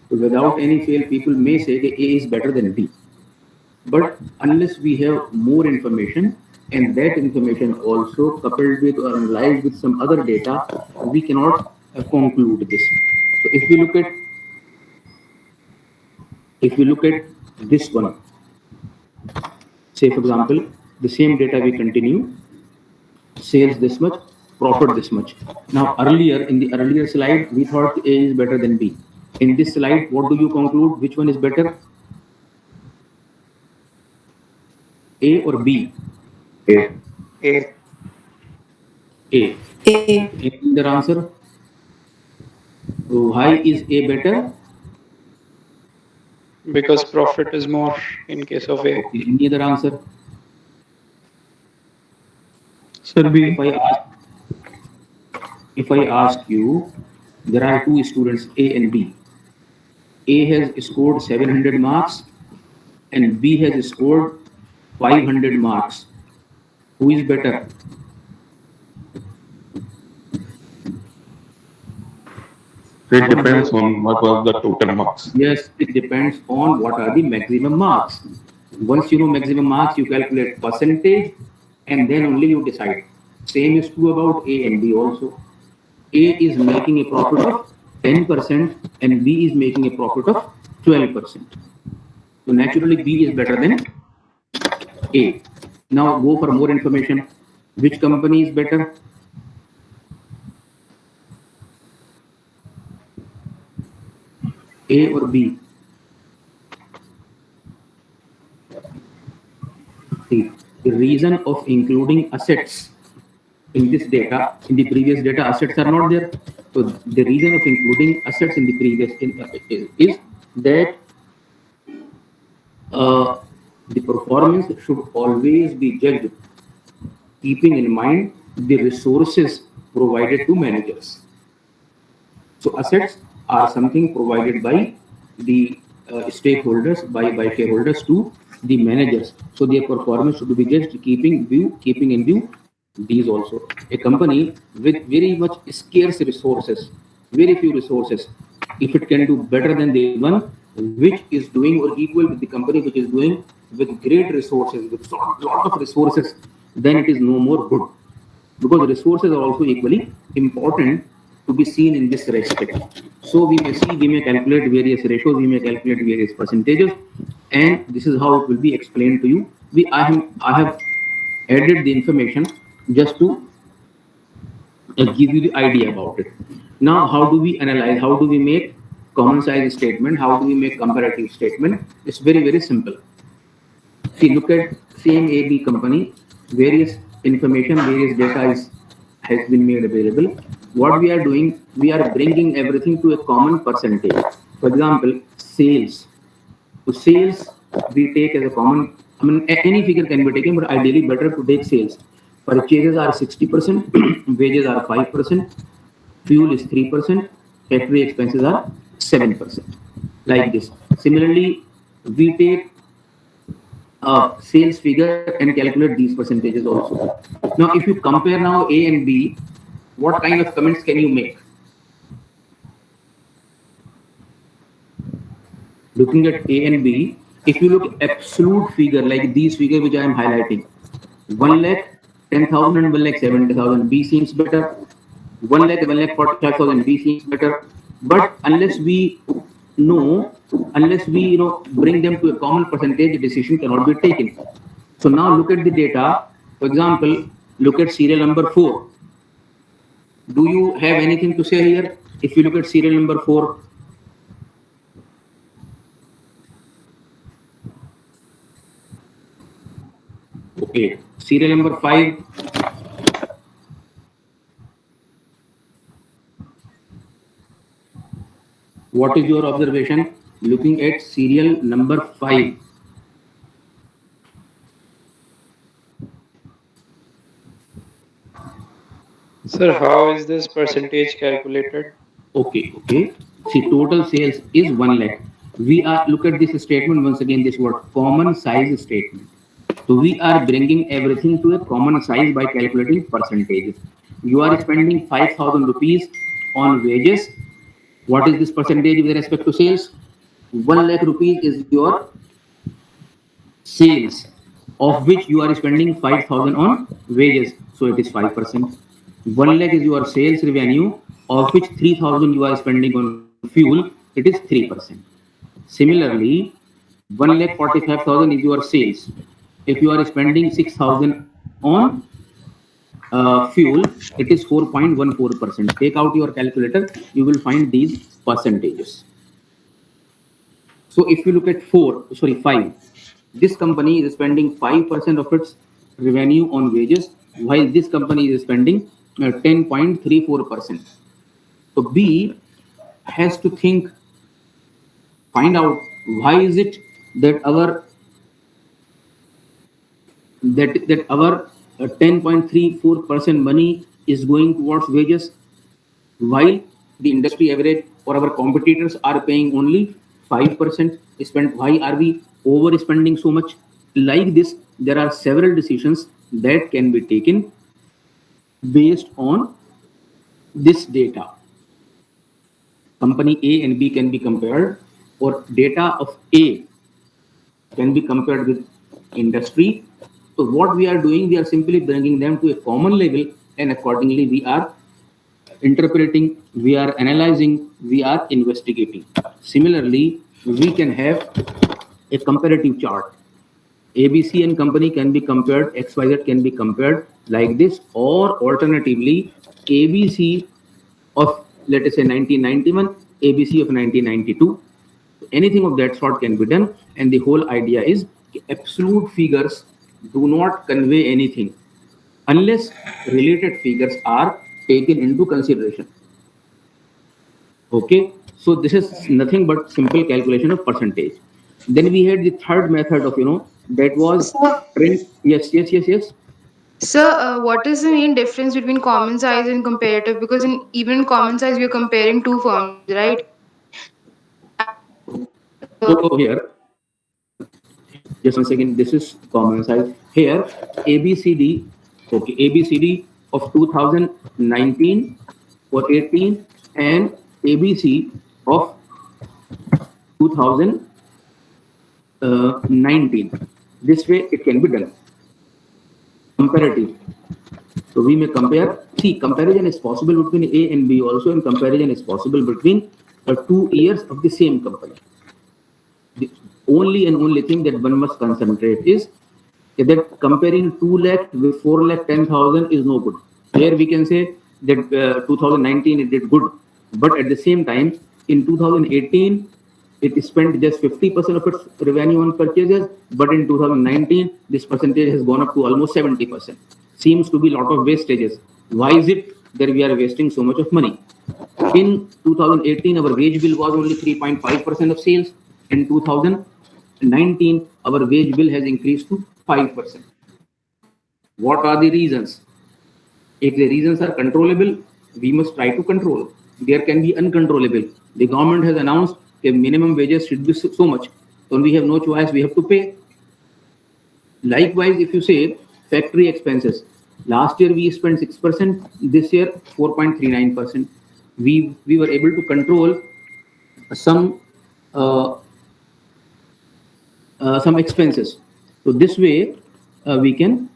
So without any fail, people may say that A is better than B. But unless we have more information, and that information also coupled with or analyzed with some other data, we cannot conclude this. So if we look at this one, say for example, the same data we continue, sales this much, profit this much. Now earlier in the earlier slide, we thought A is better than B. In this slide, what do you conclude? Which one is better? A or B? A. A. A. A. Any other answer? So why is A better? Because profit is more in case of A. Okay. Any other answer? Sir, B. If I ask you, there are two students, A and B. A has scored 700 marks and B has scored 500 marks. Who is better? It depends on what was the total marks. Yes, it depends on what are the maximum marks. Once you know maximum marks, you calculate percentage and then only you decide. Same is true about A and B also. A is making a profit of 10% and B is making a profit of 12%. So naturally B is better than A. Now go for more information. Which company is better? A or B? See, the reason of including assets in this data, in the previous data, assets are not there. So the reason of including assets in the previous is that the performance should always be judged keeping in mind the resources provided to managers. So assets are something provided by the stakeholders, by shareholders to the managers. So their performance should be judged keeping in view these also. A company with very much scarce resources, very few resources, if it can do better than the one which is doing or equal with the company which is doing with great resources, with lot of resources, then it is no more good. Because resources are also equally important to be seen in this respect. So we may calculate various ratios, we may calculate various percentages, and this is how it will be explained to you. I have added the information just to give you the idea about it. Now, how do we analyze? How do we make common size statement? How do we make comparative statement? It's very, very simple. See, look at same AB company, various information, various data has been made available. What we are doing, we are bringing everything to a common percentage. For example, sales. So sales we take as a common, I mean, any figure can be taken, but ideally better to take sales. Purchases are 60%, wages are 5%, fuel is 3%, factory expenses are 7%. Like this. Similarly, we take sales figure and calculate these percentages also. Now, if you compare now A and B, what kind of comments can you make? Looking at A and B, if you look absolute figure like these figure which I am highlighting, 1,10,000 and 1,70,000, B seems better. 1,45,000, B seems better. But unless we bring them to a common percentage, the decision cannot be taken. So now look at the data. For example, look at serial number 4. Do you have anything to say here? If you look at serial number 4, okay, serial number 5. What is your observation looking at serial number 5? Sir, how is this percentage calculated? Okay. See, total sales is 1 lakh. We are look at this statement once again. This word common size statement. So we are bringing everything to a common size by calculating percentages. You are spending 5,000 rupees on wages. What is this percentage with respect to sales? 1 lakh rupees is your sales, of which you are spending 5,000 on wages, so it is 5%. 1 lakh is your sales revenue, of which 3,000 you are spending on fuel, it is 3%. Similarly, 1,45,000 is your sales. If you are spending 6,000 on fuel, it is 4.14%. Take out your calculator, you will find these percentages. So if you look at 5, this company is spending 5% of its revenue on wages, while this company is spending 10.34%. So B has to find out why is it that our 10.34% money is going towards wages, while the industry average or our competitors are paying only 5% spend. Why are we overspending so much? Like this, there are several decisions that can be taken based on this data. Company A and B can be compared, or data of A can be compared with industry. So what we are doing, we are simply bringing them to a common level, and accordingly we are interpreting, we are analyzing, we are investigating. Similarly, we can have a comparative chart. ABC and company can be compared, XYZ can be compared like this, or alternatively, ABC of, let us say, 1991, ABC of 1992. Anything of that sort can be done, and the whole idea is absolute figures do not convey anything unless related figures are taken into consideration. Okay, so this is nothing but simple calculation of percentage. Then we had the third method of, that was So, trend. Yes, yes, yes, yes. sir, what is the main difference between common size and comparative? Because even in common size, we are comparing two firms, right? So here, just one second. This is common size. Here, ABCD. Okay, ABCD of 2019 or 18, and ABC of 2019. This way, it can be done. Comparative. So we may compare. See, comparison is possible between A and B also, and comparison is possible between 2 years of the same company. The only and only thing that one must concentrate is that comparing 2 lakh with 4 lakh 10,000 is no good. Here we can say that 2019 it did good, but at the same time in 2018 it spent just 50% of its revenue on purchases, but in 2019 this percentage has gone up to almost 70%. Seems to be a lot of wastages. Why is it that we are wasting so much of money? In 2018, our wage bill was only 3.5% of sales. In 2019, our wage bill has increased to 5%. What are the reasons? If the reasons are controllable, we must try to control. There can be uncontrollable. The government has announced a minimum wages should be so much. So we have no choice, we have to pay. Likewise, if you say factory expenses, last year we spent 6%, this year 4.39%. We were able to control some expenses. So this way we can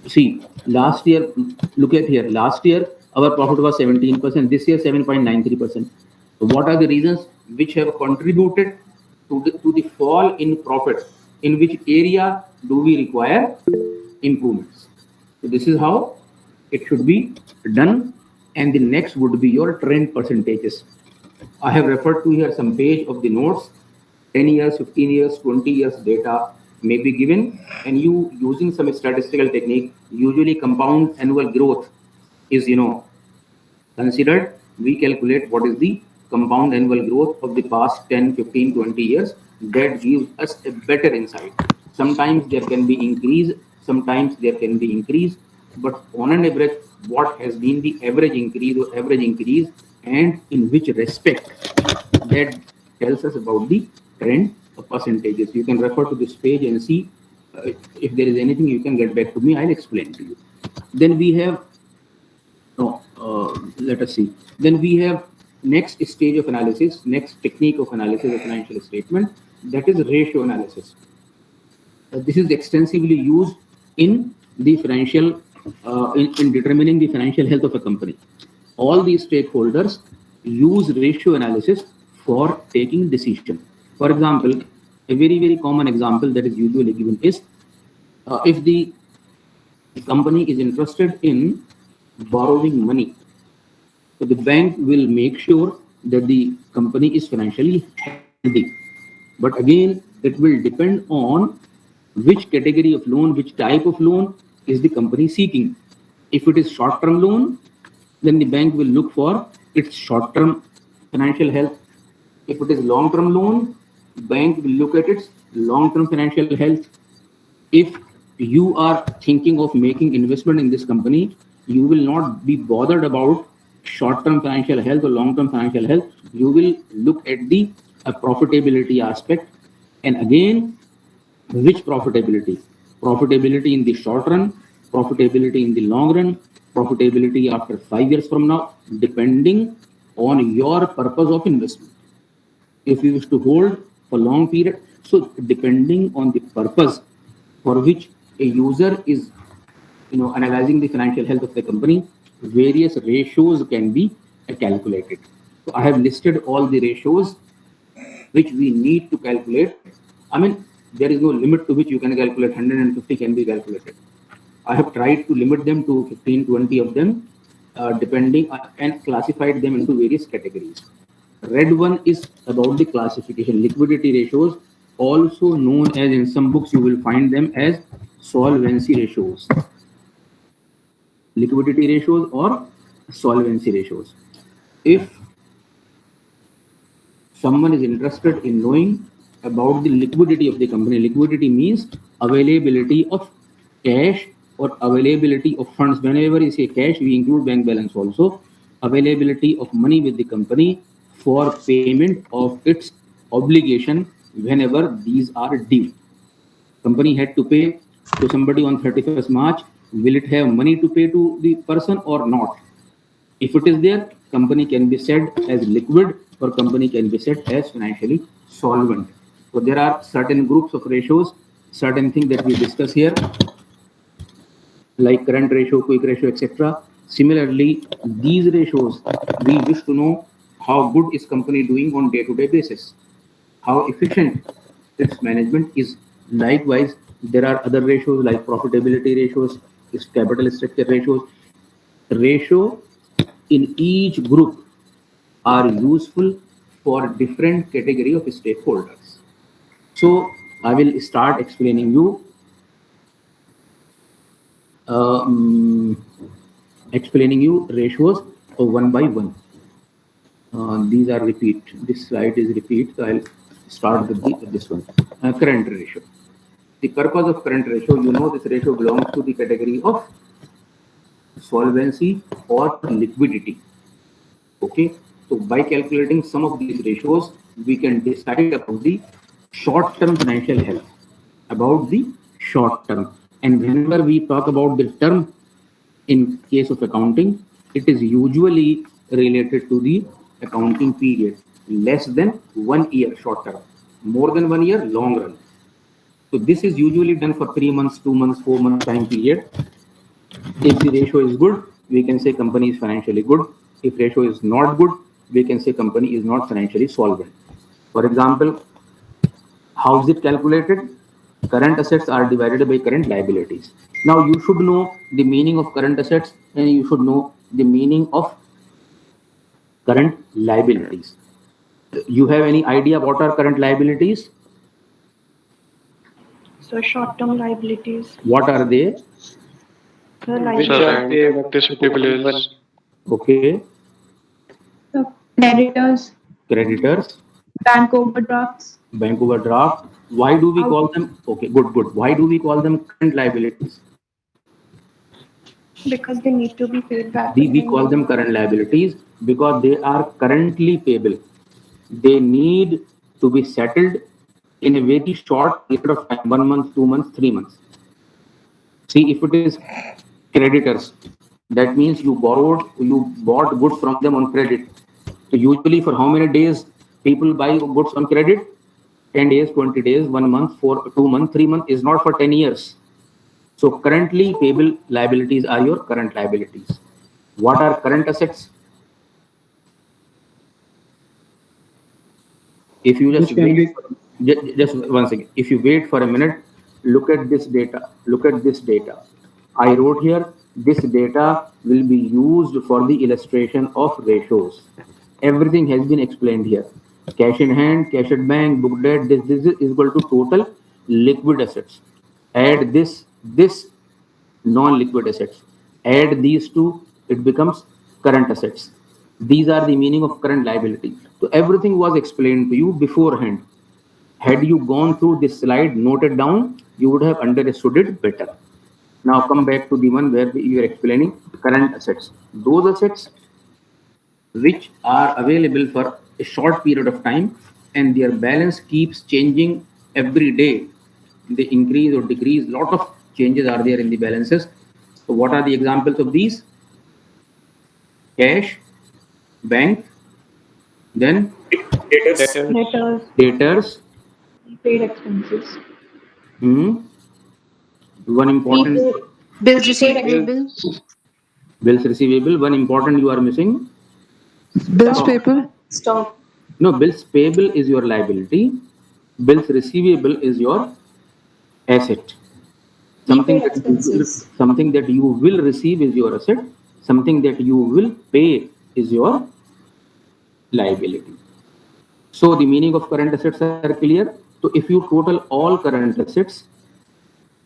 see. Last year, look at here. Last year our profit was 17%. This year 7.93%. So what are the reasons which have contributed to the fall in profit? In which area do we require improvements? So this is how it should be done. And the next would be your trend percentages. I have referred to here some page of the notes. 10 years, 15 years, 20 years data may be given, and you using some statistical technique, usually compound annual growth is considered. We calculate what is the compound annual growth of the past 10, 15, 20 years. That gives us a better insight. Sometimes there can be increase, sometimes there can be increase, but on an average, what has been the average increase or average increase, and in which respect, that tells us about the trend of percentages. You can refer to this page and see if there is anything you can get back to me. I'll explain to you. Then we have let us see. Then we have next stage of analysis, next technique of analysis of financial statement, that is ratio analysis. This is extensively used in the financial, in determining the financial health of a company. All these stakeholders use ratio analysis for taking decision. For example, a very common example that is usually given is if the company is interested in borrowing money, so the bank will make sure that the company is financially healthy. But again, it will depend on which category of loan, which type of loan is the company seeking. If it is short-term loan, then the bank will look for its short-term financial health. If it is long-term loan, bank will look at its long-term financial health. If you are thinking of making investment in this company, you will not be bothered about short-term financial health or long-term financial health. You will look at the profitability aspect. And again, which profitability? Profitability in the short run, profitability in the long run, profitability after 5 years from now, depending on your purpose of investment. If you wish to hold for long period, so depending on the purpose for which a user is analyzing the financial health of the company, various ratios can be calculated. So I have listed all the ratios which we need to calculate. I mean, there is no limit to which you can calculate. 150 can be calculated. I have tried to limit them to 15, 20 of them, depending, and classified them into various categories. Red one is about the classification. Liquidity ratios, also known as, in some books you will find them as solvency ratios. Liquidity ratios or solvency ratios. If someone is interested in knowing about the liquidity of the company, liquidity means availability of cash or availability of funds. Whenever we say cash, we include bank balance also. Availability of money with the company for payment of its obligation whenever these are due. Company had to pay to somebody on 31st March. Will it have money to pay to the person or not? If it is there, company can be said as liquid or company can be said as financially solvent. So there are certain groups of ratios, certain things that we discuss here, like current ratio, quick ratio, etc. Similarly, these ratios, we wish to know how good is company doing on day-to-day basis, how efficient its management is. Likewise, there are other ratios like profitability ratios, capital structure ratios. Ratio in each group are useful for different category of stakeholders. So I will start explaining you ratios one by one. These are repeat. This slide is repeat. So I'll start with this one. Current ratio. The purpose of current ratio, this ratio belongs to the category of solvency or liquidity. Okay. So by calculating some of these ratios, we can decide about the short-term financial health, about the short term. And whenever we talk about the term in case of accounting, it is usually related to the accounting period, less than 1 year short term, more than 1 year long run. So this is usually done for 3 months, 2 months, 4 months time period. If the ratio is good, we can say company is financially good. If ratio is not good, we can say company is not financially solvent. For example, how is it calculated? Current assets are divided by current liabilities. Now you should know the meaning of current assets and you should know the meaning of current liabilities. You have any idea what are current liabilities? So short-term liabilities. What are they? Which are the anticipables? Okay. So creditors, Creditors, bank overdrafts. bank overdraft. Why do we call them? Okay, good. Why do we call them current liabilities? Because they need to be paid back. We call them current liabilities because they are currently payable. They need to be settled in a very short period of time, 1 month, 2 months, 3 months. See, if it is creditors, that means you bought goods from them on credit. So usually for how many days people buy goods on credit? 10 days, 20 days, 1 month, 2 months, 3 months is not for 10 years. So currently payable liabilities are your current liabilities. What are current assets? If you just wait, just one second. If you wait for a minute, look at this data. Look at this data. I wrote here, this data will be used for the illustration of ratios. Everything has been explained here. Cash in hand, cash at bank, book debt, this is equal to total liquid assets. Add this non-liquid assets. Add these two, it becomes current assets. These are the meaning of current liability. So everything was explained to you beforehand. Had you gone through this slide, noted down, you would have understood it better. Now come back to the one where you are explaining current assets. Those assets which are available for a short period of time and their balance keeps changing every day. They increase or decrease. Lot of changes are there in the balances. So what are the examples of these? Cash, bank, then debtors, Paid expenses. one important Bills receivable. bills receivable. One important you are missing. Bills payable. Stock. No, bills payable is your liability. Bills receivable is your asset. Something that you will receive is your asset. Something that you will pay is your liability. So the meaning of current assets are clear. So if you total all current assets,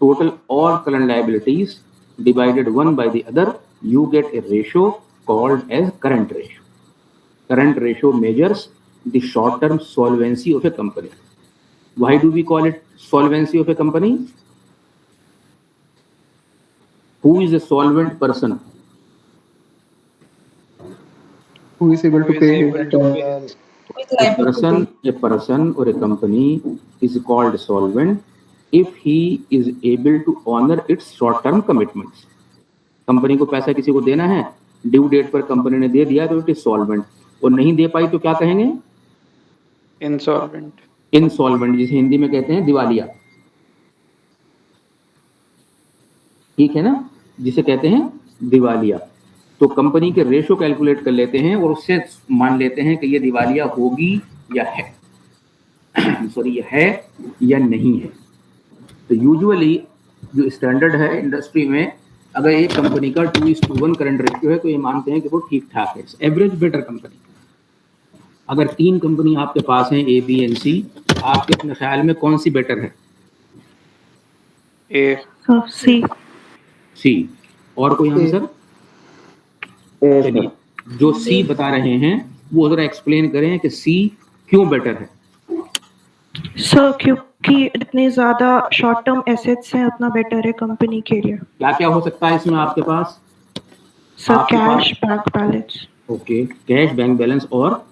total all current liabilities divided one by the other, you get a ratio called as current ratio. Current ratio measures the short-term solvency of a company. Why do we call it solvency of a company? Who is a solvent person? Who is able to pay his A person or a company is called solvent if he is able to honor its short-term commitments. Company को पैसा किसी को देना है, due date पर company ने दे दिया तो इट इज सॉल्वेंट, और नहीं दे पाई तो क्या कहेंगे? Insolvent. इंसॉल्वेंट, जिसे हिंदी में कहते हैं दिवालिया. ठीक है ना, जिसे कहते हैं दिवालिया. तो कंपनी के रेशो कैलकुलेट कर लेते हैं और उससे मान लेते हैं कि ये दिवालिया होगी या है सॉरी ये है या नहीं है. तो यूजुअली जो स्टैंडर्ड है इंडस्ट्री में, अगर एक कंपनी का 2:1 करंट रेशियो है तो ये मानते हैं कि वो ठीक ठाक है, एवरेज बेटर कंपनी. अगर 3 कंपनी आपके पास हैं, ए बी एंड सी, आपके अपने ख्याल में कौन सी बेटर है? A. सी. और कोई आंसर? चलिए, जो सी बता रहे हैं वो जरा एक्सप्लेन करें कि सी क्यों बेटर है. सर क्योंकि इतने ज्यादा शॉर्ट टर्म एसेट्स हैं उतना बेटर है कंपनी के लिए. क्या क्या हो सकता है इसमें आपके पास? सर आपके cash, bank balance. Okay, cash, bank balance और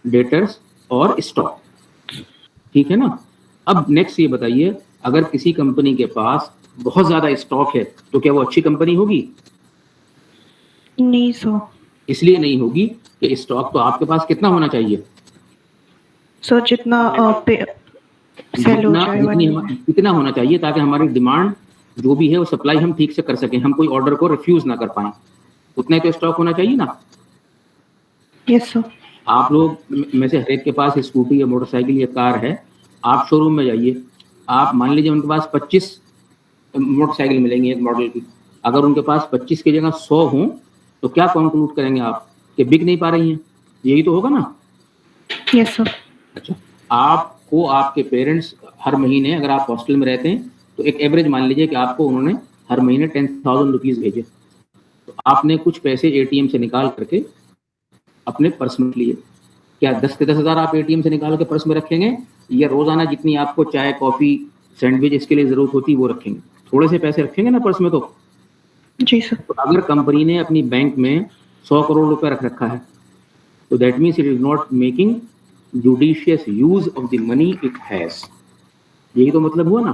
डेटर्स और स्टॉक. ठीक है ना. अब नेक्स्ट ये बताइए, अगर किसी कंपनी के पास बहुत ज्यादा स्टॉक है तो क्या वो अच्छी कंपनी होगी? नहीं सर. इसलिए नहीं होगी कि स्टॉक तो आपके पास कितना होना चाहिए? सर जितना सेल हो जाए इतना होना चाहिए ताकि हमारी डिमांड जो भी है वो सप्लाई हम ठीक से कर सकें, हम कोई ऑर्डर को रिफ्यूज ना कर पाए. उतना ही तो स्टॉक होना चाहिए ना. Yes sir. आप लोग में से हर एक के पास स्कूटी या मोटरसाइकिल या कार है. आप शोरूम में जाइए, आप मान लीजिए उनके पास 25 मोटरसाइकिल मिलेंगी एक मॉडल की. अगर उनके पास 25 की जगह 100 हों तो क्या कंक्लूड करेंगे आप कि बिक नहीं पा रही हैं? यही तो होगा ना. Yes sir. अच्छा, आपको आपके पेरेंट्स हर महीने, अगर आप हॉस्टल में रहते हैं तो एक एवरेज मान लीजिए कि आपको उन्होंने हर महीने 10,000 रुपीज भेजे, तो आपने कुछ पैसे एटीएम से निकाल करके अपने पर्स में लिए. क्या 10 के 10,000 आप एटीएम से निकाल के पर्स में रखेंगे, या रोजाना जितनी आपको चाय, कॉफी, सैंडविच इसके लिए जरूरत होती है वो रखेंगे? थोड़े से पैसे रखेंगे ना पर्स में. तो जी सर. तो अगर कंपनी ने अपनी बैंक में 100 करोड़ रुपए रख रखा है तो that means it is not making judicious use of the money it has. यही तो मतलब हुआ ना.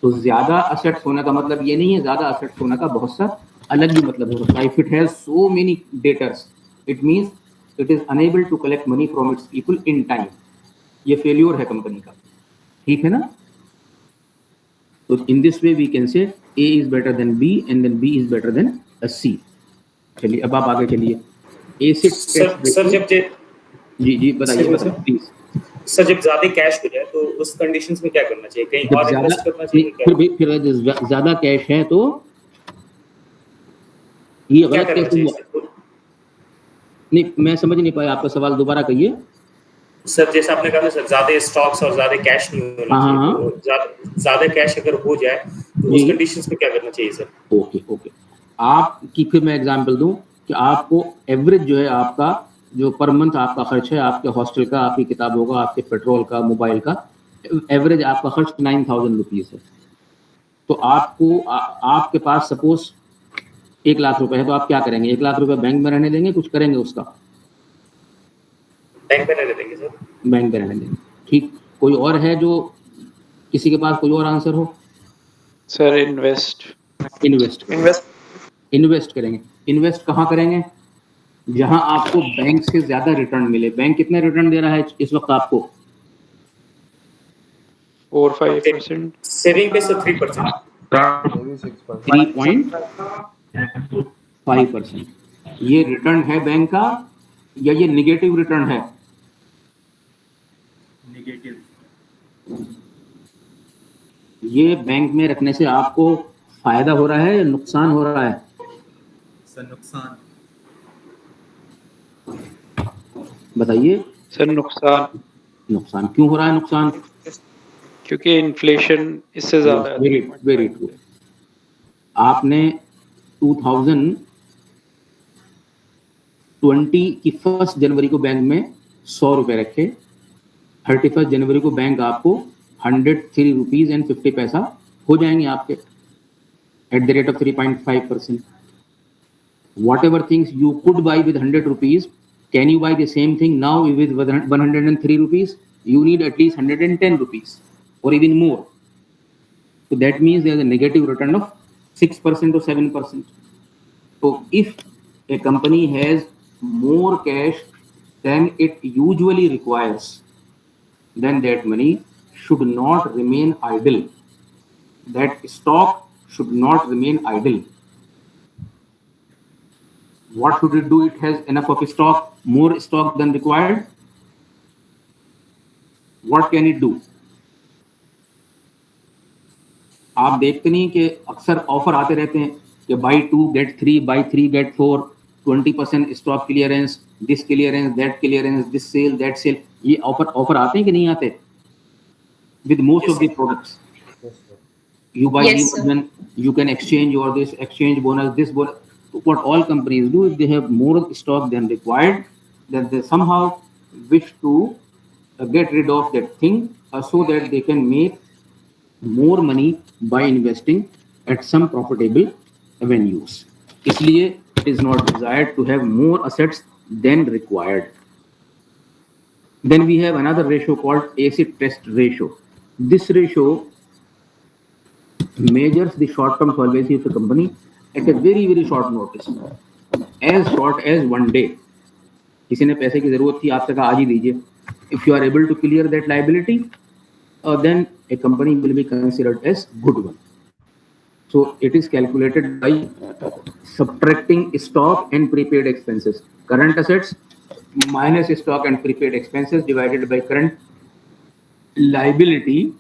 तो ज्यादा असेट्स होने का मतलब ये नहीं है, ज्यादा असेट्स होने का बहुत सा अलग भी मतलब हो सकता है. If it has so many debtors, it means it is unable to collect money from its people in time. ये failure है कंपनी का, ठीक है ना? So in this way we can say A is better than B and then B is better than a C. चलिए अब आप आगे चलिए. एसिड सर जब जी बताइए प्लीज. सर जब ज्यादा कैश हो जाए तो उस कंडीशंस में क्या करना चाहिए? कहीं और इन्वेस्ट करना चाहिए क्या? फिर ज्यादा कैश है तो ये गलत कैसे हुआ? नहीं, मैं समझ नहीं पाया आपका सवाल, दोबारा कहिए. सर जैसे आपने कहा सर ज्यादा स्टॉक्स और ज्यादा कैश नहीं होना चाहिए, तो ज्यादा कैश अगर हो जाए तो उस कंडीशंस में क्या करना चाहिए सर? ओके आपकी फिर मैं एग्जांपल दूं कि आपको एवरेज जो है आपका जो पर मंथ आपका खर्च है, आपके हॉस्टल का, आपकी किताबों का, आपके पेट्रोल का, मोबाइल का, एवरेज आपका खर्च 9,000 रुपीज है. तो आपको आपके पास सपोज 1 लाख रुपए है, तो आप क्या करेंगे? 1 लाख रुपए बैंक में रहने देंगे, कुछ करेंगे उसका? बैंक में रहने देंगे सर. बैंक में रहने देंगे, ठीक. कोई और है जो, किसी के पास कोई और आंसर हो? सर इन्वेस्ट करेंगे. इन्वेस्ट कहाँ करेंगे? जहां आपको बैंक से ज्यादा रिटर्न मिले. बैंक कितने रिटर्न दे रहा है इस वक्त आपको? 4-5%. सेविंग पे सर 3%. 3.5%. ये रिटर्न है बैंक का या ये निगेटिव रिटर्न है? ये बैंक में रखने से आपको फायदा हो रहा है या नुकसान हो रहा है? सर नुकसान. बताइए सर नुकसान क्यों हो रहा है? नुकसान क्योंकि इन्फ्लेशन इससे ज्यादा है. Very true. आपने 2020 की 1 जनवरी को बैंक में 100 रुपए रखे, 31 जनवरी को बैंक आपको 103 रुपीज एंड 50 पैसा हो जाएंगे आपके at the rate of 3.5%. Whatever things you could buy with 100 rupees, can you buy the same thing now with 103 rupees? You need at least 110 rupees or even more. So that means there is a negative return of 6% or 7%. So if a company has more cash than it usually requires, then that money should not remain idle. That stock should not remain idle. What should it do? It has enough of stock, more stock than required. What can it do? आप देखते नहीं कि अक्सर offer आते रहते हैं कि buy 2 get 3, buy 3 get 4, 20% stock clearance, this clearance, that clearance, this sale, that sale. ये ऑफर आते हैं कि नहीं आते? With most of the products. You buy new one, you can exchange your this exchange bonus, this bonus. What all companies do, if they have more stock than required, then they somehow wish to get rid of that thing so that they can make more money by investing at some profitable avenues. इसलिए it is not desired to have more assets than required. Then we have another ratio called acid test ratio. This ratio measures the short-term solvency of a company at a very short notice, as short as 1 day. किसी ने पैसे की जरूरत थी, आपसे कहा आज ही दीजिए. If you are able to clear that liability, then a company will be considered as good one. So it is calculated by subtracting stock and prepaid expenses. Current assets minus stock and prepaid expenses divided by current liability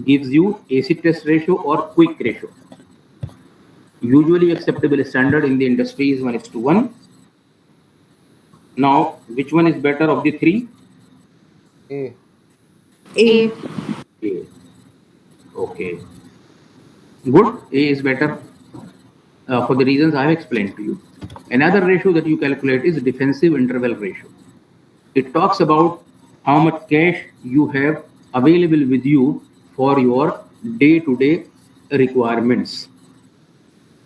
gives you acid test ratio or quick ratio. Usually acceptable standard in the industry is 1:1. Now, which one is better of the three? A. Okay. Good. A is better for the reasons I have explained to you. Another ratio that you calculate is defensive interval ratio. It talks about how much cash you have available with you for your day-to-day requirements.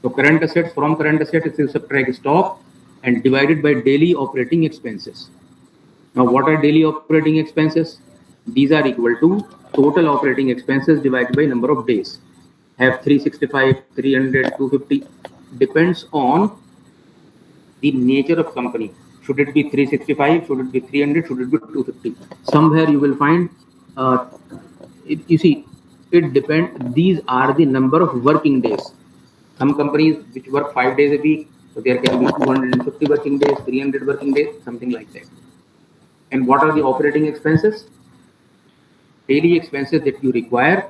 So current assets, from current assets, it will subtract stock and divided by daily operating expenses. Now, what are daily operating expenses? These are equal to total operating expenses divided by number of days. Have 365, 300, 250. Depends on the nature of company. Should it be 365? Should it be 300? Should it be 250? Somewhere you will find, you see, it depends. These are the number of working days. Some companies which work 5 days a week, so there can be 250 working days, 300 working days, something like that. And what are the operating expenses? Daily expenses that you require.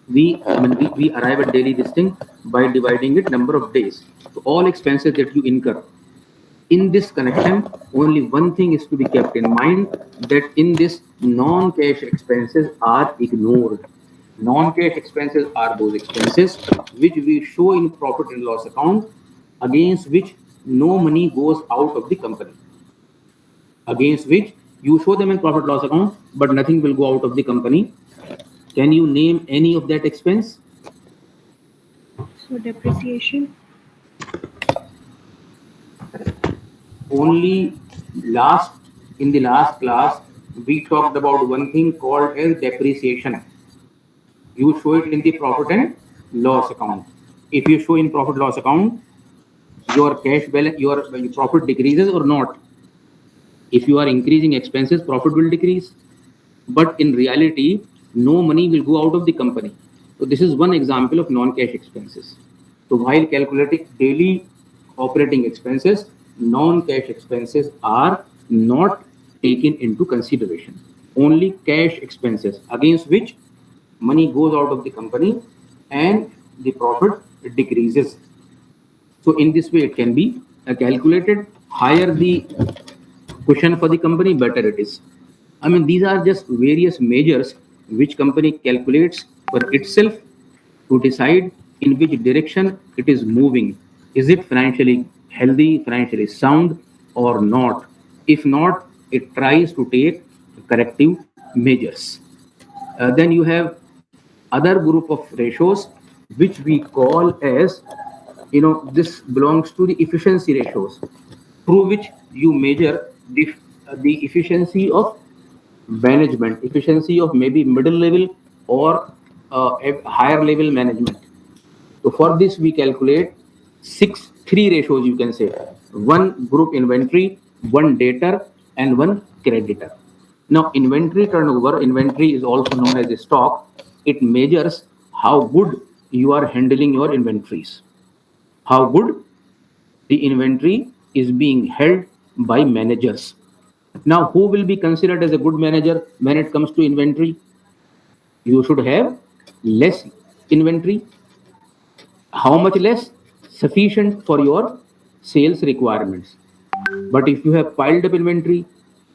We arrive at daily this thing by dividing it number of days. So all expenses that you incur. In this connection, only one thing is to be kept in mind, that in this non-cash expenses are ignored. Non-cash expenses are those expenses which we show in profit and loss account, against which no money goes out of the company. Against which you show them in profit loss account, but nothing will go out of the company. Can you name any of that expense? So depreciation. Only in the last class, we talked about one thing called as depreciation. You show it in the profit and loss account. If you show in profit loss account, your cash balance, your profit decreases or not. If you are increasing expenses, profit will decrease. But in reality, no money will go out of the company. So this is one example of non-cash expenses. So while calculating daily operating expenses, non-cash expenses are not taken into consideration. Only cash expenses against which money goes out of the company and the profit decreases. So in this way, it can be calculated. Higher the cushion for the company, better it is. I mean, these are just various measures which company calculates for itself to decide in which direction it is moving. Is it financially healthy, financially sound or not? If not, it tries to take corrective measures. Then you have other group of ratios which we call as, this belongs to the efficiency ratios, through which you measure the efficiency of management, efficiency of maybe middle level or higher level management. So for this we calculate three ratios, you can say. One group inventory, one debtor and one creditor. Now inventory turnover, inventory is also known as a stock. It measures how good you are handling your inventories. How good the inventory is being held by managers. Now, who will be considered as a good manager when it comes to inventory? You should have less inventory. How much less? Sufficient for your sales requirements. But if you have piled up inventory,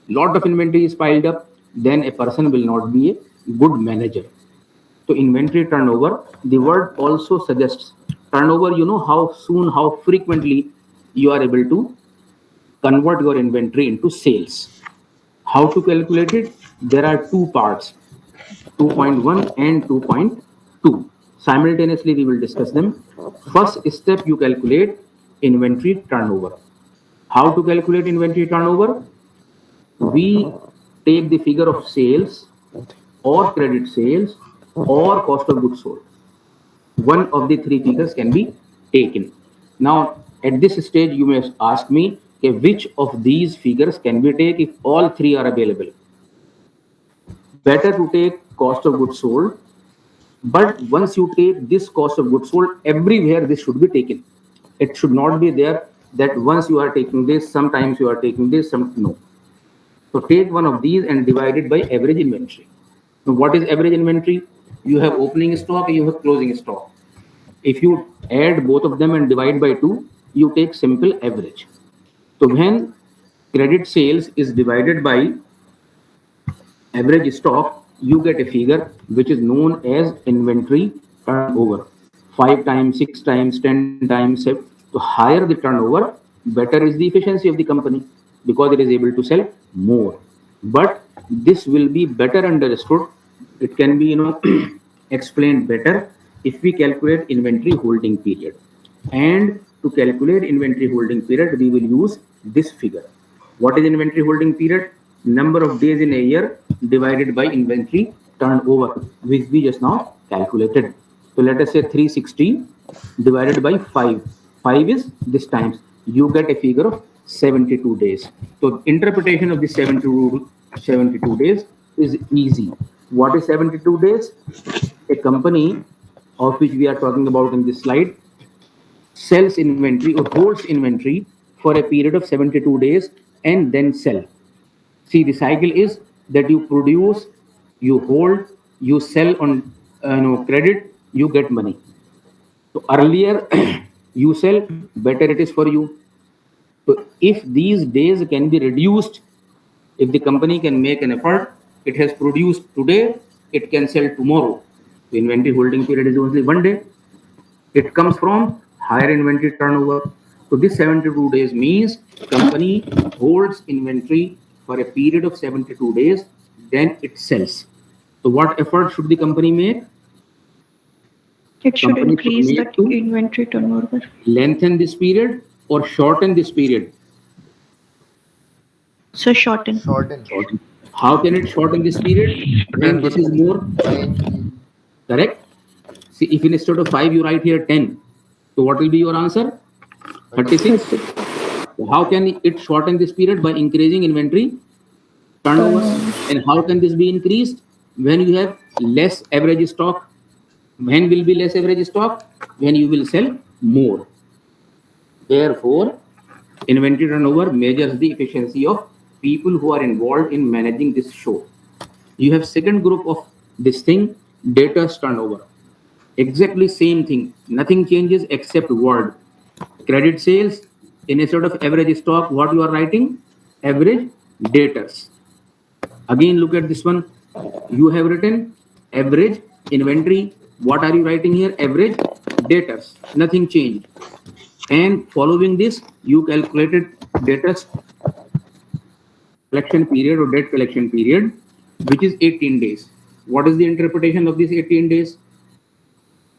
lot of inventory is piled up, then a person will not be a good manager. So inventory turnover, the word also suggests turnover, how soon, how frequently you are able to convert your inventory into sales. How to calculate it? There are two parts, 2.1 and 2.2. Simultaneously, we will discuss them. First step, you calculate inventory turnover. How to calculate inventory turnover? We take the figure of sales or credit sales or cost of goods sold. One of the three figures can be taken. Now, at this stage, you may ask me, okay, which of these figures can we take if all three are available? Better to take cost of goods sold, but once you take this cost of goods sold, everywhere this should be taken. It should not be there that once you are taking this, sometimes you are taking this, no. So take one of these and divide it by average inventory. Now, what is average inventory? You have opening stock, you have closing stock. If you add both of them and divide by 2, you take simple average. So when credit sales is divided by average stock, you get a figure which is known as inventory turnover. 5 times, 6 times, 10 times. So higher the turnover, better is the efficiency of the company because it is able to sell more. But this will be better understood. It can be, explained better if we calculate inventory holding period. And to calculate inventory holding period, we will use this figure. What is inventory holding period? Number of days in a year divided by inventory turnover, which we just now calculated. So let us say 360 divided by 5. 5 is this times. You get a figure of 72 days. So interpretation of the 72 days is easy. What is 72 days? A company of which we are talking about in this slide sells inventory or holds inventory for a period of 72 days and then sell. See, the cycle is that you produce, you hold, you sell on credit, you get money. So earlier you sell, better it is for you. So if these days can be reduced, if the company can make an effort, it has produced today, it can sell tomorrow. The inventory holding period is only 1 day. It comes from higher inventory turnover. So this 72 days means company holds inventory for a period of 72 days, then it sells. So what effort should the company make? It should Company should increase the make to inventory turnover. lengthen this period or shorten this period. So shorten. How can it shorten this period when this is more? Correct? See, if instead of 5 you write here 10, so what will be your answer? 36. So how can it shorten this period? By increasing inventory turnover. And how can this be increased? When you have less average stock. When will be less average stock? When you will sell more. Therefore, inventory turnover measures the efficiency of people who are involved in managing this show. You have second group of this thing, debtors turnover. Exactly same thing. Nothing changes except word. Credit sales, instead of average stock, what you are writing? Average debtors. Again, look at this one. You have written average inventory. What are you writing here? Average debtors. Nothing changed. And following this, you calculated debtors collection period or debt collection period, which is 18 days. What is the interpretation of these 18 days?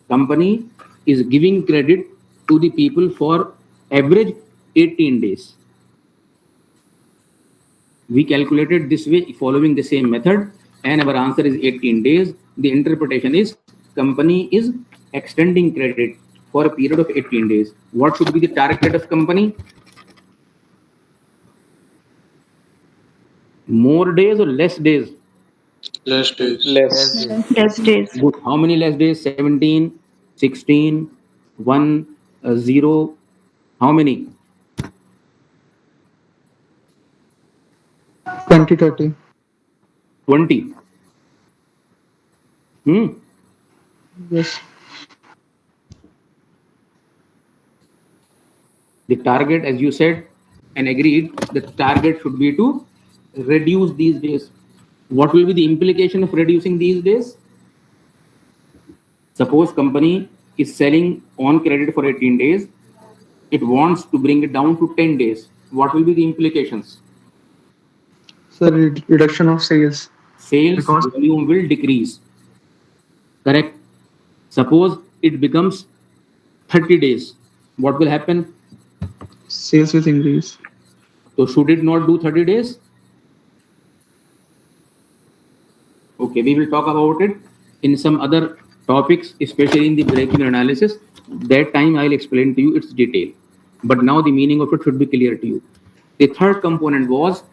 Company is giving credit to the people for average 18 days. We calculated this way following the same method and our answer is 18 days. The interpretation is company is extending credit for a period of 18 days. What should be the target of company? More days or less days? Less. Less days. Good. How many less days? 17, 16, 1, 0. How many? 20, 30. 20. Yes. The target, as you said and agreed, the target should be to reduce these days. What will be the implication of reducing these days? Suppose company is selling on credit for 18 days. It wants to bring it down to 10 days. What will be the implications? So reduction of sales. Sales Because- volume will decrease. Correct? Suppose it becomes 30 days. What will happen? Sales will increase. So should it not do 30 days? Okay, we will talk about it in some other topics, especially in the break-even analysis. That time I'll explain to you its detail. But now the meaning of it should be clear to you. The third component was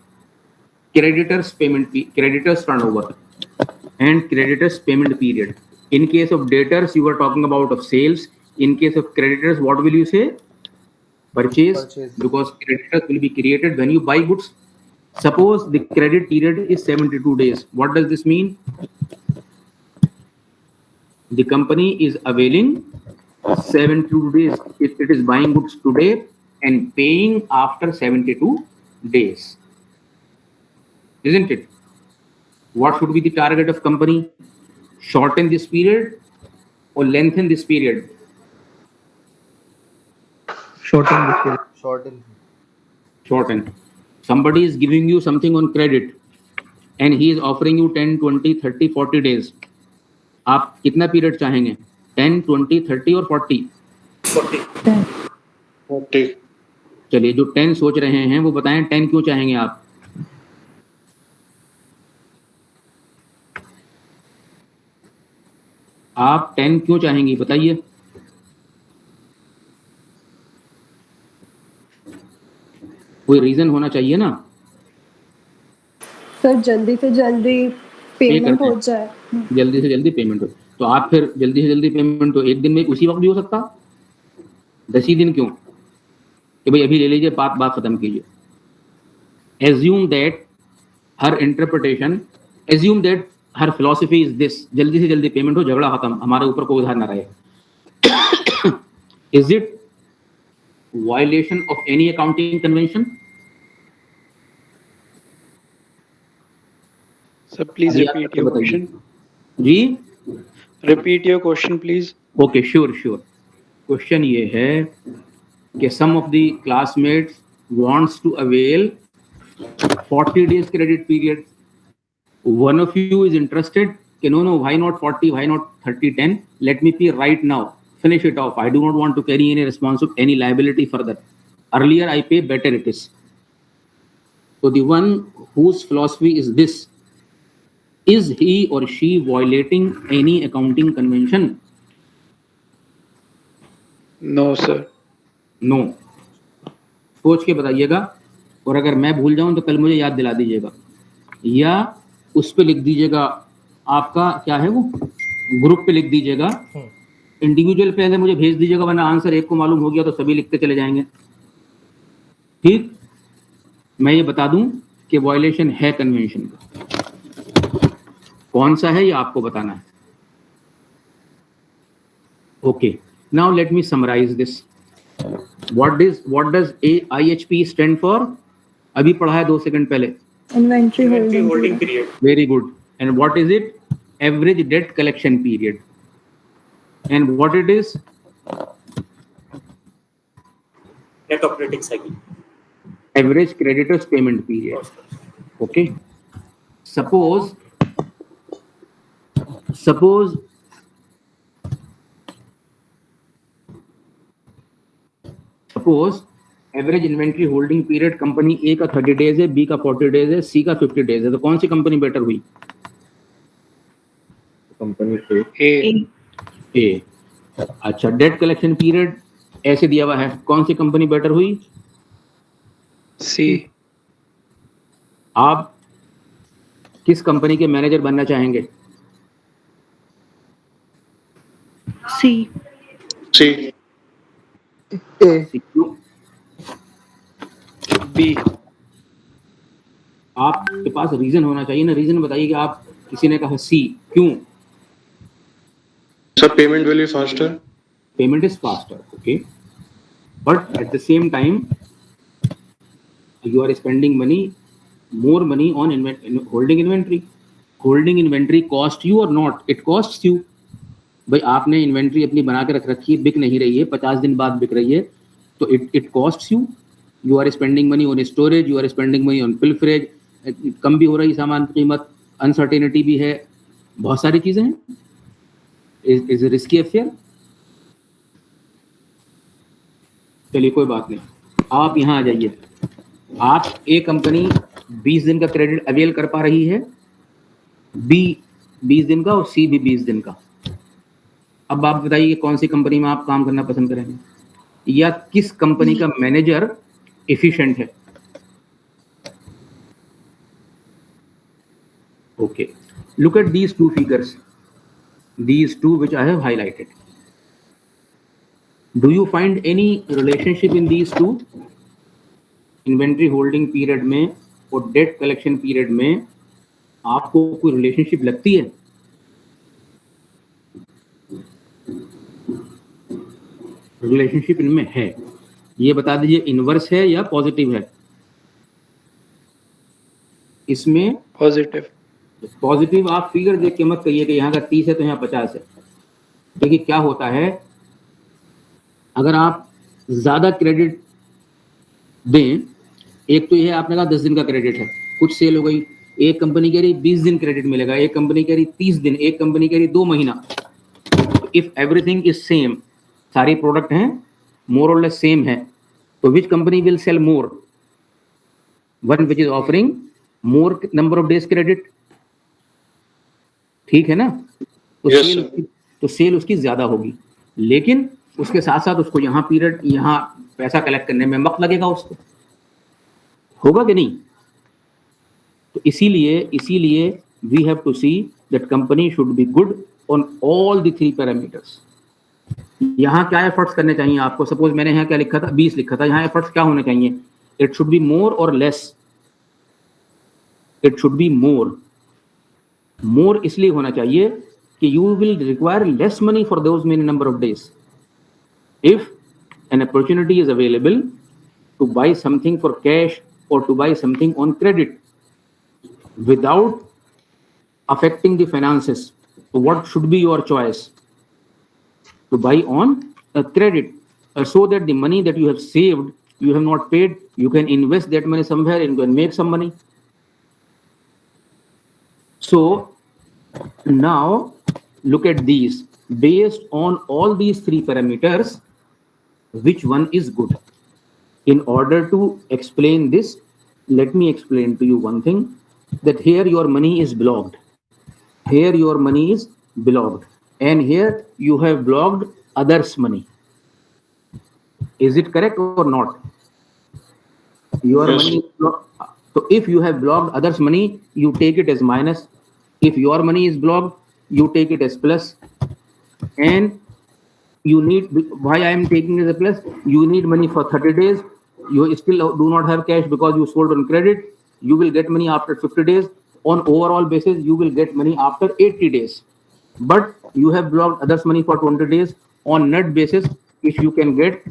creditors turnover and creditors payment period. In case of debtors, you were talking about of sales. In case of creditors, what will you say? Purchase. Because creditors will be created when you buy goods. Suppose the credit period is 72 days. What does this mean? The company is availing 72 days. If it is buying goods today and paying after 72 days. Isn't it? What should be the target of company? Shorten this period or lengthen this period? Shorten the period. Shorten. Somebody is giving you something on credit and he is offering you 10, 20, 30, 40 days. आप कितना period चाहेंगे? 10, 20, 30 और 40? 40. चलिए, जो 10 सोच रहे हैं वो बताएं 10 क्यों चाहेंगे आप? आप 10 क्यों चाहेंगी बताइए? कोई रीजन होना चाहिए ना। सर जल्दी से जल्दी पेमेंट करते हो हैं। जाए। जल्दी से जल्दी पेमेंट हो, तो आप फिर जल्दी से जल्दी पेमेंट तो एक दिन में उसी वक्त भी हो सकता, 10 ही दिन क्यों कि भाई अभी ले लीजिए, बात बात खत्म कीजिए। Assume that her interpretation, assume that her philosophy is this, जल्दी से जल्दी पेमेंट हो, झगड़ा खत्म, हमारे ऊपर कोई उधार ना रहे। Is it violation of any accounting convention? Sir, please अभी आप repeat करके your बताइए। question. जी Repeat your question, please. Okay, sure sure. Question ये है कि some of the classmates wants to avail 40 days credit period. One of you is interested, no, why not 40, why not 30, 10? Let me pay right now, finish it off. I do not want to carry any responsibility, any liability further. Earlier I pay, better it is. So the one whose philosophy is this, is he or she violating any accounting convention? No, sir. No. सोच के बताइएगा, और अगर मैं भूल जाऊं तो कल मुझे याद दिला दीजिएगा, या उस पे लिख दीजिएगा, आपका क्या है वो ग्रुप पे लिख दीजिएगा, इंडिविजुअल पे मुझे भेज दीजिएगा, वरना आंसर एक को मालूम हो गया तो सभी लिखते चले जाएंगे। ठीक, मैं ये बता दूं कि वायलेशन है कन्वेंशन का, कौन सा है ये आपको बताना है। Okay, now let me summarize this. What does AIHP stand for? अभी पढ़ा है 2 सेकंड पहले। Inventory Inventory holding holding period. Very good. And what is it? Average debt collection period. And what it is? Net operating cycle. Average creditors payment period. Okay. Suppose average inventory holding period company A का 30 days है, B का 40 days है, सी का 50 days है, तो कौन सी company better हुई? Company A. ए। अच्छा, डेट कलेक्शन पीरियड ऐसे दिया हुआ है, कौन सी कंपनी बेटर हुई? C. आप किस कंपनी के मैनेजर बनना चाहेंगे? सी। A. B. आपके पास रीजन होना चाहिए ना, रीजन बताइए कि आप, किसी ने कहा सी, क्यों? Sir payment will be faster. Payment is faster, okay, but at the same time you are spending more money on holding inventory. Holding inventory cost you or not? It costs you. भाई आपने inventory अपनी बना के रख रखी है, बिक नहीं रही है, 50 दिन बाद बिक रही है, तो it costs you. You are spending money on storage, you are spending money on pilferage, कम भी हो रही सामान की कीमत, अनसर्टेनिटी भी है, बहुत सारी चीजें हैं। Is risky affair. चलिए कोई बात नहीं, आप यहाँ आ जाइए। आप ए कंपनी 20 दिन का क्रेडिट अवेल कर पा रही है, बी 20 दिन का और सी भी 20 दिन का। अब आप बताइए कौन सी कंपनी में आप काम करना पसंद करेंगे, या किस कंपनी का मैनेजर एफिशिएंट है? Okay, look at these two figures, these two which I have highlighted. Do you find any relationship in these two? Inventory holding period में और डेट कलेक्शन पीरियड में आपको कोई रिलेशनशिप लगती है? रिलेशनशिप इनमें है, ये बता दीजिए इनवर्स है या पॉजिटिव है? इसमें Positive. पॉजिटिव आप फिगर देख के मत कहिए कि यहाँ का 30 है तो यहाँ 50 है, क्योंकि क्या होता है, अगर आप ज्यादा क्रेडिट दें, एक तो ये आपने कहा 10 दिन का क्रेडिट है, कुछ सेल हो गई, एक कंपनी कह रही 20 दिन क्रेडिट मिलेगा, एक कंपनी कह रही 30 दिन, एक कंपनी कह रही 2 महीना। इफ एवरीथिंग इज सेम, सारी प्रोडक्ट हैं मोर और लेस सेम है, तो which company will sell more? One which is offering more number of days credit, ठीक है ना? तो Yes, सेल उसकी ज्यादा होगी, लेकिन उसके साथ साथ उसको यहाँ पीरियड, यहाँ पैसा कलेक्ट करने में वक्त लगेगा उसको। होगा कि नहीं? तो इसीलिए we have to see that company should be good on all the 3 parameters. यहाँ क्या एफर्ट्स करने चाहिए आपको? सपोज मैंने यहाँ क्या लिखा था, 20 लिखा था, यहाँ एफर्ट्स क्या होने चाहिए? It should be more or less? It should be more इसलिए होना चाहिए कि you will require less money for those many number of days if an opportunity is available to buy something for cash or to buy something on credit without affecting the finances. So what should be your choice? To buy on a credit, so that the money that you have saved, you have not paid, you can invest that money somewhere and can make some money. So now look at these. Based on all these 3 parameters, which one is good? In order to explain this, let me explain to you one thing, that here your money is blocked. Here your money is blocked. And here you have blocked others' money. Is it correct or not? Your Yes. money is blocked. So if you have blocked others' money, you take it as minus. If your money is blocked, you take it as plus. And you need, why I am taking it as a plus? You need money for 30 days. You still do not have cash because you sold on credit. You will get money after 50 days. On overall basis, you will get money after 80 days. But you have blocked others' money for 20 days. On net basis, if you can get,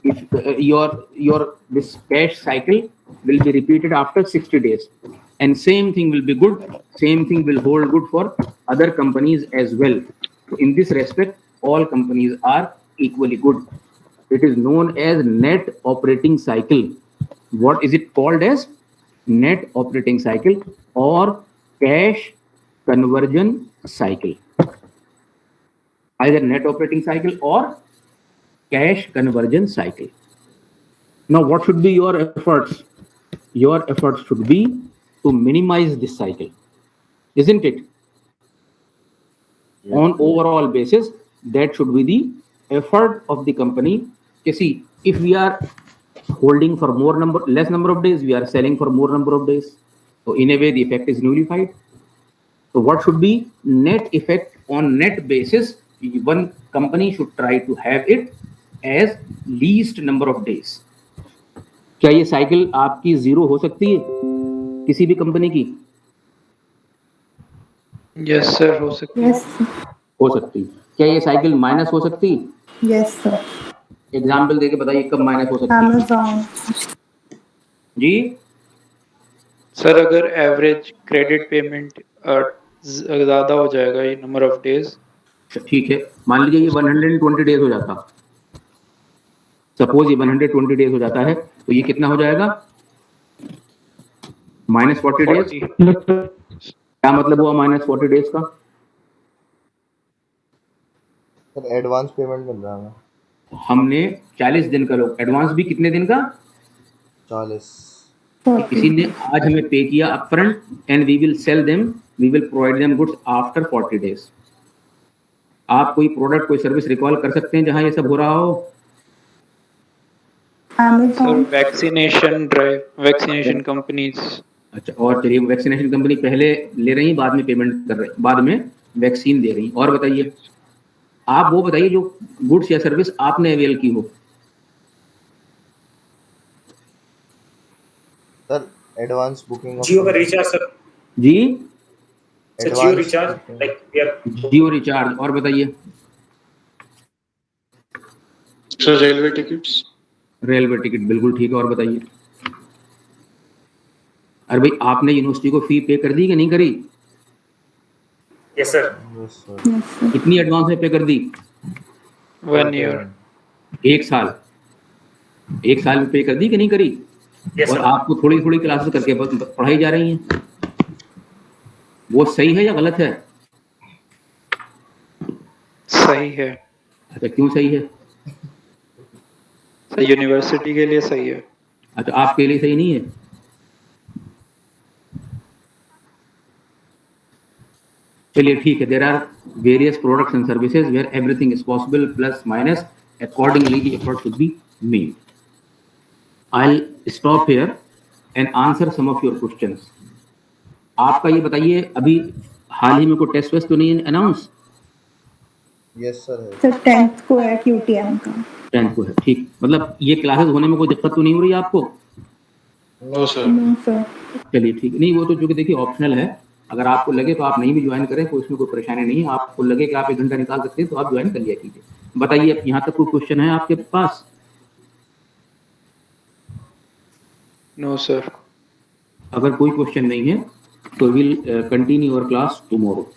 if your this cash cycle will be repeated after 60 days. And same thing will be good. Same thing will hold good for other companies as well. So in this respect, all companies are equally good. It is known as net operating cycle. What is it called as? Net operating cycle or cash conversion cycle. Either net operating cycle or cash conversion cycle. Now what should be your efforts? Your efforts should be to minimize this cycle, isn't it? On overall basis, that should be the effort of the company. You see, if we are holding for less number of days, we are selling for more number of days. So in a way, the effect is nullified. So what should be net effect? On net basis, one company should try to have it as least number of days. क्या ये cycle आपकी 0 हो सकती है किसी भी company की? Yes sir, हो सकती है। Yes, sir. हो सकती है। क्या ये साइकिल माइनस हो सकती है? Yes, sir. एग्जाम्पल देके बताइए कब माइनस हो सकती है? Amazon. जी सर अगर एवरेज क्रेडिट पेमेंट ज़्यादा हो जाएगा ये नंबर ऑफ डेज, ठीक है, मान लीजिए ये 120 डेज हो जाता, सपोज ये 120 डेज हो जाता है, तो ये कितना हो जाएगा? -40 डेज। 40। क्या मतलब हुआ -40 डेज का? सर एडवांस पेमेंट मिल रहा है हमने 40 दिन का लोग, एडवांस भी कितने दिन का? 40। किसी ने आज हमें पे किया upfront and we will sell them, we will provide them goods after 40 days. आप कोई प्रोडक्ट कोई सर्विस रिकॉल कर सकते हैं जहां ये सब हो रहा हो? Sir Amazon. Vaccination drive, vaccination companies. अच्छा, और चलिए वैक्सीनेशन कंपनी पहले ले रही, बाद में पेमेंट कर रही, बाद में वैक्सीन दे रही। और बताइए, आप वो बताइए जो गुड्स या सर्विस आपने अवेल की हो। सर एडवांस बुकिंग जियो का रिचार्ज सर, जी sir Jio recharge like we are Jio recharge. और बताइए, sir railway tickets. Railway ticket, बिल्कुल ठीक है। और बताइए, अरे भाई आपने यूनिवर्सिटी को फी पे कर दी कि नहीं करी? Yes sir, yes sir. Yes, sir. कितनी एडवांस में पे कर दी? 1 ईयर। एक साल में पे कर दी कि नहीं करी? यस और सर। आपको थोड़ी थोड़ी क्लासेस करके पढ़ाई जा रही हैं, वो सही है या गलत है? सही है अच्छा, क्यों सही है? सर, यूनिवर्सिटी के लिए सही है। अच्छा, आपके लिए सही नहीं है? चलिए ठीक है, there are various products and services where everything is possible plus minus, accordingly the effort should be made. I'll stop here and answer some of your questions. आपका ये बताइए, अभी हाल ही में कोई टेस्ट वेस्ट तो नहीं अनाउंस? यस सर है sir 10th को है QTM का। 10th को है, ठीक। मतलब ये क्लासेस होने में कोई दिक्कत तो नहीं हो रही है आपको? No sir. No sir. चलिए ठीक, नहीं वो तो चूंकि देखिए ऑप्शनल है, अगर आपको लगे तो आप नहीं भी ज्वाइन करें, कोई इसमें कोई परेशानी नहीं है। आपको लगे कि आप 1 घंटा निकाल सकते हैं तो आप ज्वाइन कर लिया कीजिए। बताइए, अब यहाँ तक कोई क्वेश्चन है आपके पास? No sir. अगर कोई क्वेश्चन नहीं है तो will continue your class tomorrow.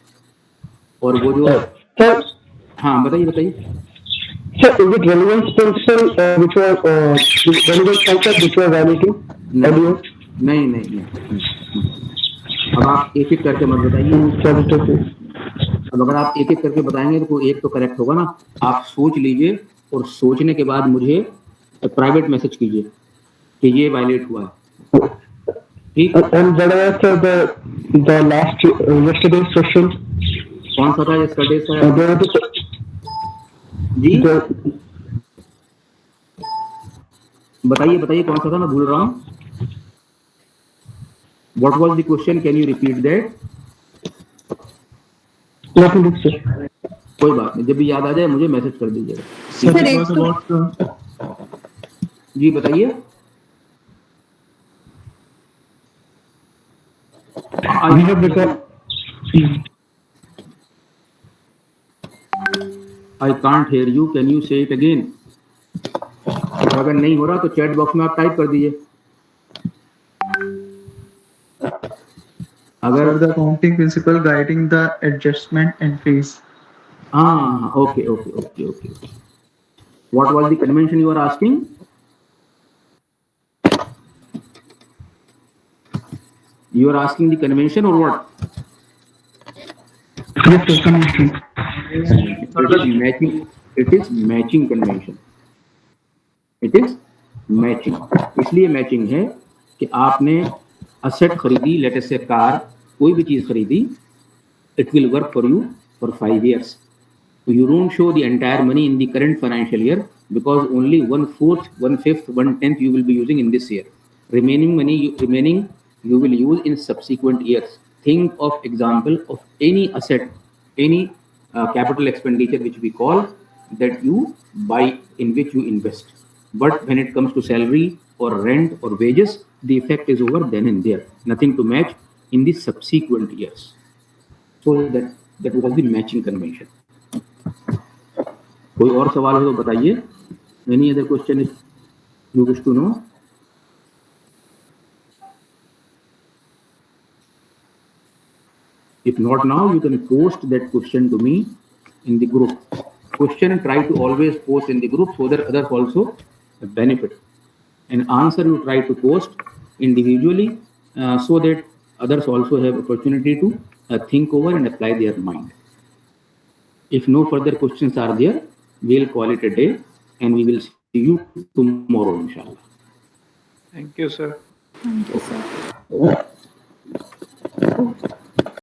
और वो जो हाँ बताइए बताइए। Sir, is it relevance function which was relevance concept which was validating earlier? नहीं नहीं नहीं। अब आप एक एक करके मत बताइए। अब अगर आप एक एक करके बताएंगे तो एक तो करेक्ट होगा ना। आप सोच लीजिए और सोचने के बाद मुझे प्राइवेट मैसेज कीजिए कि ये वायलेट हुआ है, ठीक। And what was the last yesterday's question? कौन सा था यस्टरडे का? जी बताइए बताइए कौन सा था, मैं भूल रहा हूँ। What was the question? Can you repeat that? कोई बात नहीं, जब भी याद आ जाए मुझे मैसेज कर दीजिएगा। Sir, it was about जी बताइए। We have become I can't hear you. Can you say it again? अगर नहीं हो रहा तो चैट बॉक्स में आप टाइप कर दीजिए। अगर the accounting principle guiding the adjustment entries. हाँ okay. What was the convention you are asking? You are asking the convention or what? It is matching convention. It is matching. इसलिए matching है कि आपने asset खरीदी, let us से car, कोई भी चीज खरीदी, it will work for you for 5 years. So you don't show the entire money in the current financial year because only 1/4, 1/5, 1/10 you will be using in this year. Remaining money you will use in subsequent years. Think of example of any asset, any capital expenditure which we call that you buy, in which you invest. But when it comes to salary or rent or wages, the effect is over then and there. Nothing to match in the subsequent years. So that was the matching convention. कोई और सवाल हो तो बताइए। Any other question if you wish to know? If not now, you can post that question to me in the group. Question try to always post in the group so that others also benefit. And answer you try to post individually so that others also have opportunity to think over and apply their mind. If no further questions are there, we'll call it a day and we will see you tomorrow, inshallah. Thank you, sir. Thank you, sir.